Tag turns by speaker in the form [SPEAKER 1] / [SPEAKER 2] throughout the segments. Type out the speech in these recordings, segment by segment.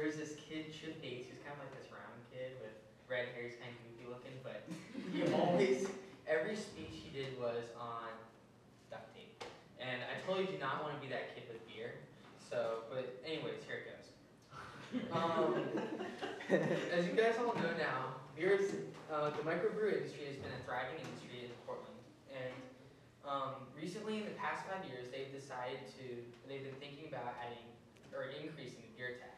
[SPEAKER 1] there was this kid, Chip Bates, who's kind of like this round kid with red hair. He's kind of goofy looking, but he always, every speech he did was on duct tape. And I totally do not want to be that kid with beer. So, but anyways, here it goes. As you guys all know now, beer is, the microbrew industry has been a thriving industry in Portland. And recently, in the past 5 years, they've been thinking about adding or increasing the beer tax.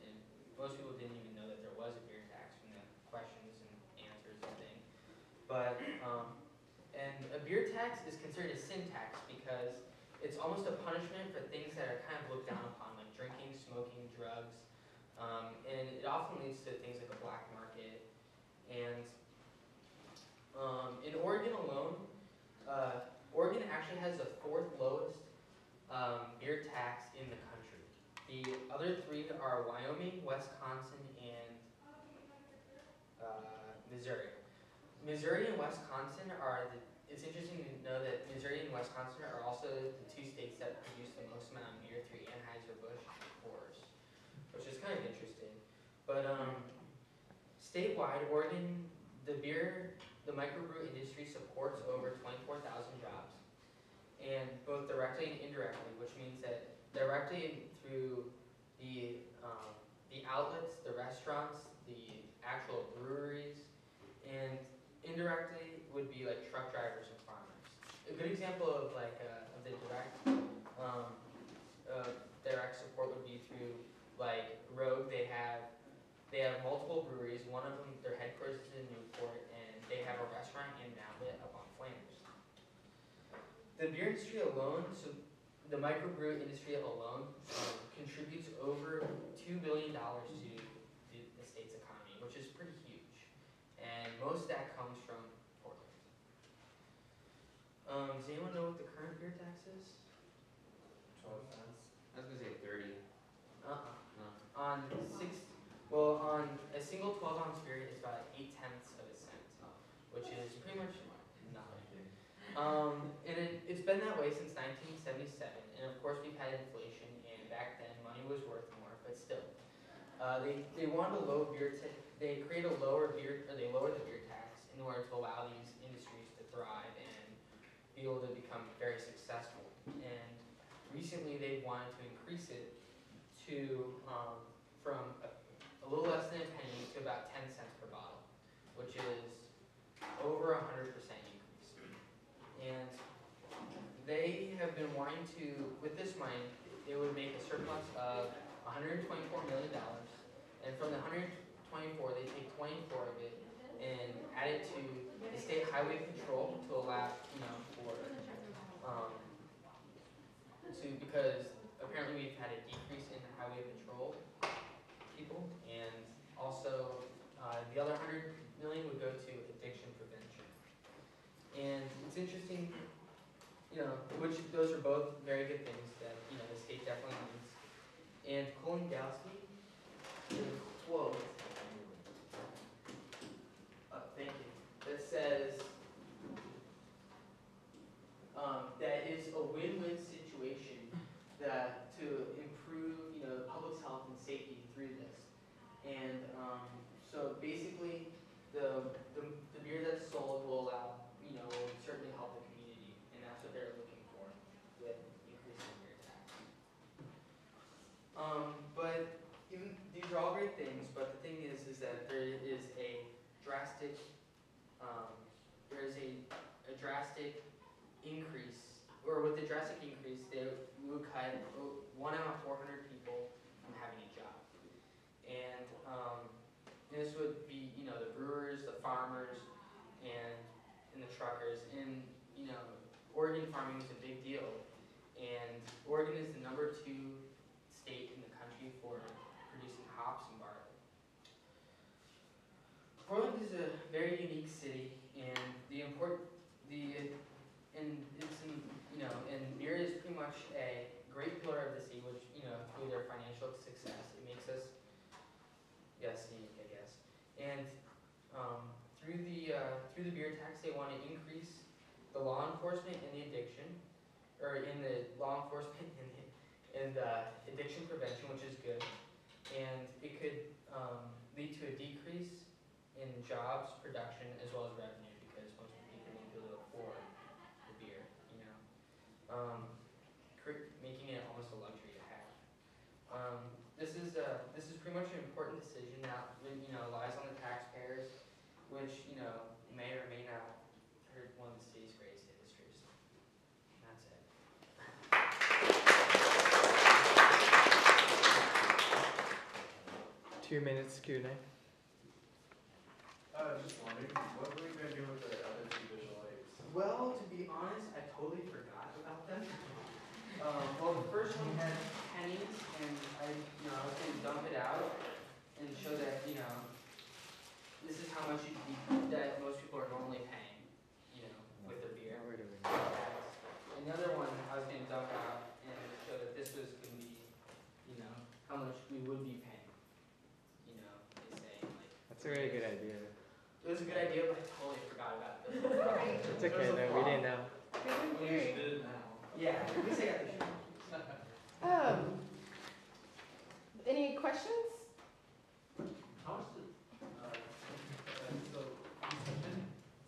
[SPEAKER 1] And most people didn't even know that there was a beer tax from the questions and answers and things. But, and a beer tax is considered a sin tax because it's almost a punishment for things that are kind of looked down upon, like drinking, smoking, drugs. And it often leads to things like a black market. And in Oregon alone, Oregon actually has the 4th lowest beer tax in the country. The other 3 are Wyoming, Wisconsin, and Missouri. Missouri and Wisconsin it's interesting to know that Missouri and Wisconsin are also the 2 states that produce the most amount of beer through Anheuser-Busch pours, which is kind of interesting. But statewide, Oregon, the microbrew industry supports over 24,000 jobs, and both directly and indirectly, which means that directly through the outlets, the restaurants, the actual breweries, and indirectly would be like truck drivers and farmers. A good example of like of the direct support would be through like Rogue. They have multiple breweries. One of them, their headquarters is in Newport, and they have a restaurant and an outlet up on Flanders. The beer industry alone, so the microbrew industry alone, contributes over $2 billion to the state's economy, which is pretty huge. And most of that comes from Portland. Does anyone know what the current beer tax is?
[SPEAKER 2] 12 cents. I was gonna say 30.
[SPEAKER 1] No.
[SPEAKER 2] No.
[SPEAKER 1] On a single 12-ounce beer, it's about 0.8 of a cent, which is pretty much nothing. And it's been that way since 1977, and of course we've had inflation, and back then money was worth more, but still. They wanted a low beer they lowered the beer tax in order to allow these industries to thrive and be able to become very successful. And recently they wanted to increase it to from a little less than a penny to about 10 cents per bottle, which is over 100% increase. And they have been wanting to, with this money, they would make a surplus of $124 million, and from the 124, they take 24 of it and add it to the state highway patrol to allow, because apparently we've had a decrease in highway patrol people, and also the other 100 million would go to addiction prevention. And it's interesting, which those are both very good things that the state definitely needs. And Kolingowski did a quote, thank you, that says that is a win-win situation to improve public's health and safety through this. And so basically the beer that's sold will will certainly help the community, and that's what they're looking for with increasing beer tax. But these are all great things, but the thing is that there is a drastic increase, or with the drastic increase, they would cut 1 out of 400 people from having a job. And this would be, the brewers, the farmers, and the truckers. And, Oregon farming is a big deal. And Oregon is the #2 state in the country for producing hops and barley. Portland is a very unique city, and and beer is pretty much a great pillar of the city, which through their financial success, it makes us unique, I guess. And through the beer tax, they want to increase the law enforcement and the addiction, or in the law enforcement and the addiction prevention, which is good. and it could lead to a decrease in jobs, production, as well as revenue, because most people won't be able to afford the beer, you know, making it almost a luxury to have. This is pretty much an important decision that lies on the taxpayers, which may or may not hurt one of the city's greatest industries. And that's it.
[SPEAKER 3] 2 minutes Q&A.
[SPEAKER 4] Just wondering, what were you gonna do with the other two visual aids?
[SPEAKER 1] Well, to be honest, I totally forgot about them. Well, the first one had pennies, and I was going to dump it out and show that, this is how much that most people are normally paying, with their beer. And the other one, I was going to dump out and show that this was going to be, how much we would be paying. They say, like.
[SPEAKER 3] That's a really good idea.
[SPEAKER 1] It was a good idea, but I totally forgot about it.
[SPEAKER 3] It's okay though, we didn't know.
[SPEAKER 4] We just did it now.
[SPEAKER 1] Yeah, at least I got the show.
[SPEAKER 5] Any questions?
[SPEAKER 4] How much did, so,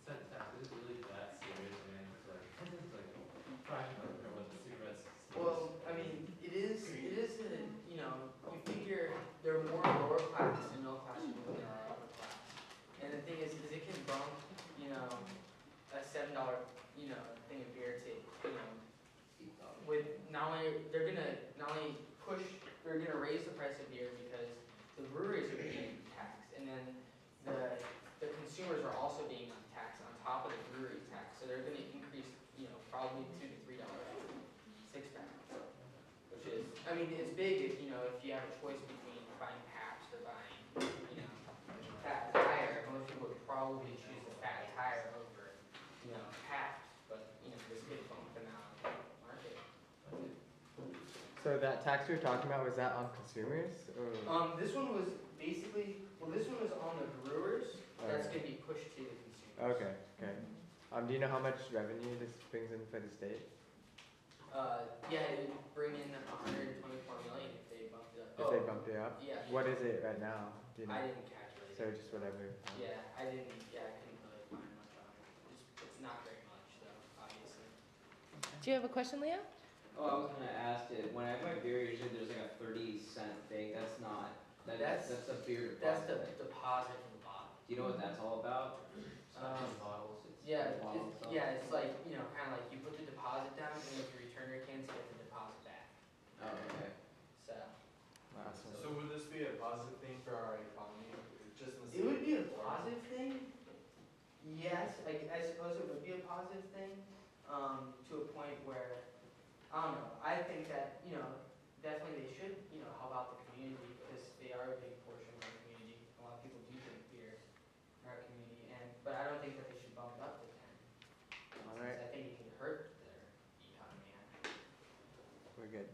[SPEAKER 4] cent tax, is it really that serious, man? It's like fraction of what the cigarettes.
[SPEAKER 1] Well, I mean, it is you figure there are more lower class and middle class people than there are upper class. And the thing is it can bump, a $7, thing of beer to, with they're gonna raise the price of beer because the breweries are being taxed, and then the consumers are also being taxed on top of the brewery tax. So they're gonna increase, probably $2 to $3 six pack, which is, I mean, it's big if if you have a choice between buying Pabst or buying, Fat Tire. Most people would probably choose the Fat Tire over, Pabst, but this could bump them out of the market.
[SPEAKER 3] So that tax you were talking about, was that on consumers? Or?
[SPEAKER 1] This one was basically, this one was on the brewers. That's going to be pushed to the consumers.
[SPEAKER 3] Okay, okay. Do you know how much revenue this brings in for the state?
[SPEAKER 1] Yeah, it would bring in 124 million if they bumped it up.
[SPEAKER 3] If they bumped it up?
[SPEAKER 1] Yeah.
[SPEAKER 3] What is it right now? Do you know?
[SPEAKER 1] I didn't calculate
[SPEAKER 3] So
[SPEAKER 1] it.
[SPEAKER 3] just whatever.
[SPEAKER 1] Yeah, I couldn't really find much on it. It's not very much though, obviously.
[SPEAKER 5] Do you have a question, Leo?
[SPEAKER 2] Oh, I was gonna ask it, when I buy beer, usually there's like a 30-cent fee, that's not, that's a beer
[SPEAKER 1] That's
[SPEAKER 2] deposit.
[SPEAKER 1] the deposit in the bottle.
[SPEAKER 2] Do you know what that's all about? It's not just bottles, it's
[SPEAKER 1] Yeah,
[SPEAKER 2] the bottle itself.
[SPEAKER 1] it's like, kind of like you put the deposit down, and if you return your cans, you get the deposit back.
[SPEAKER 2] Oh, okay.
[SPEAKER 1] So,
[SPEAKER 3] Awesome.
[SPEAKER 4] So would this be a positive thing for our economy, just in the city?
[SPEAKER 1] it would be a positive thing. Yes, I suppose it would be a positive thing, to a point where, I don't know, I think that, definitely they should, help out the community, because they are a big portion of our community. A lot of people do drink beer in our community, but I don't think that they should bump it up to 10.
[SPEAKER 3] All right.
[SPEAKER 1] I think it can hurt their economy.
[SPEAKER 3] We're good.